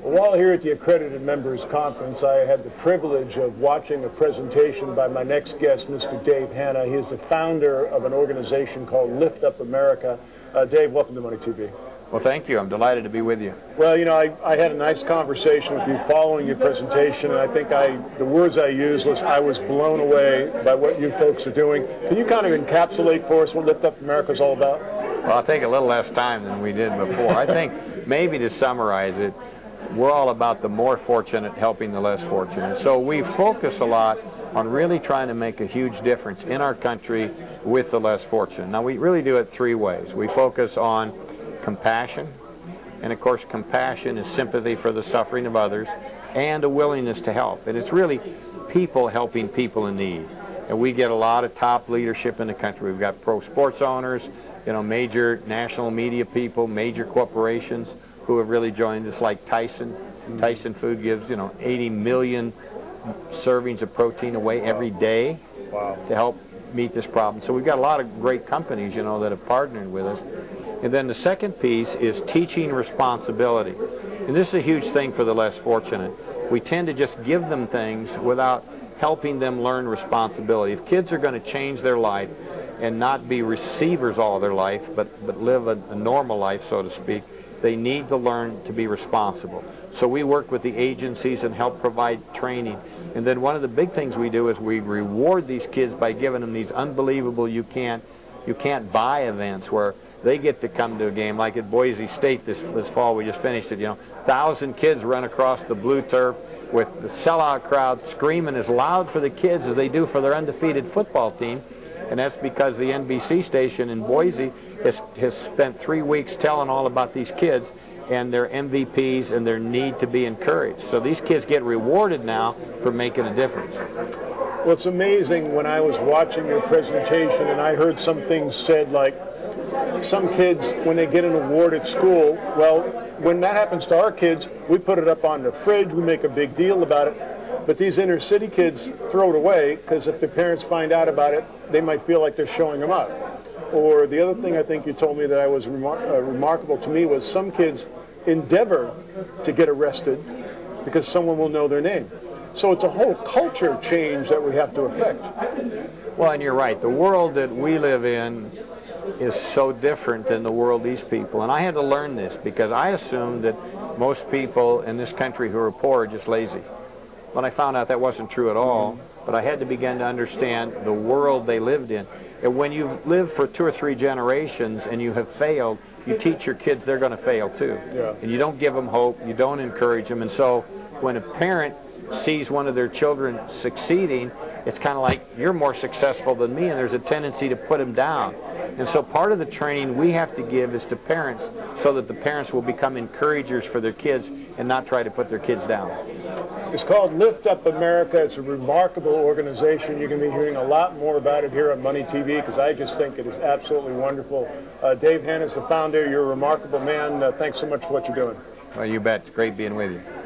While here at the Accredited Members Conference, I had the privilege of watching a presentation by my next guest, Mr. Dave Hanna. He is the founder of an organization called Lift Up America. Dave, welcome to MoneyTV. Well, thank you. I'm delighted to be with you. Well, you know, I had a nice conversation with you following your presentation, and I think the words I used was, I was blown away by what you folks are doing. Can you kind of encapsulate for us what Lift Up America is all about? Well, I'll take a little less time than we did before. I think maybe to summarize it, we're all about the more fortunate helping the less fortunate. So we focus a lot on really trying to make a huge difference in our country with the less fortunate. Now, we really do it three ways. We focus on compassion, and of course compassion is sympathy for the suffering of others and a willingness to help. And it's really people helping people in need. And we get a lot of top leadership in the country. We've got pro sports owners, you know, major national media people, major corporations who have really joined us, like Tyson. Tyson Food gives, you know, 80 million servings of protein away every day to help meet this problem. So we've got a lot of great companies, you know, that have partnered with us. And then the second piece is teaching responsibility. And this is a huge thing for the less fortunate. We tend to just give them things without helping them learn responsibility. If kids are going to change their life and not be receivers all their life, but live a normal life, so to speak, they need to learn to be responsible. So we work with the agencies and help provide training. And then one of the big things we do is we reward these kids by giving them these unbelievable you can't buy events where they get to come to a game, like at Boise State this fall. We just finished it. You know, 1,000 kids run across the blue turf with the sellout crowd screaming as loud for the kids as they do for their undefeated football team. And that's because the NBC station in Boise has spent 3 weeks telling all about these kids and their MVPs and their need to be encouraged. So these kids get rewarded now for making a difference. Well, it's amazing when I was watching your presentation and I heard some things said like, some kids, when they get an award at school, well, when that happens to our kids, we put it up on the fridge, we make a big deal about it. But these inner city kids throw it away because if their parents find out about it, they might feel like they're showing them up. Or the other thing I think you told me that I was remarkable to me was some kids endeavor to get arrested because someone will know their name. So it's a whole culture change that we have to affect. Well, and you're right. The world that we live in is so different than the world these people. And I had to learn this because I assumed that most people in this country who are poor are just lazy. But I found out that wasn't true at all. But I had to begin to understand the world they lived in. And when you've lived for 2 or 3 generations and you have failed, you teach your kids they're going to fail too. Yeah. And you don't give them hope, you don't encourage them. And so when a parent sees one of their children succeeding, it's kind of like, you're more successful than me, and there's a tendency to put them down. And so part of the training we have to give is to parents so that the parents will become encouragers for their kids and not try to put their kids down. It's called Lift Up America. It's a remarkable organization. You're going to be hearing a lot more about it here on MoneyTV because I just think it is absolutely wonderful. Dave Hanna is the founder. You're a remarkable man. Thanks so much for what you're doing. Well, you bet. It's great being with you.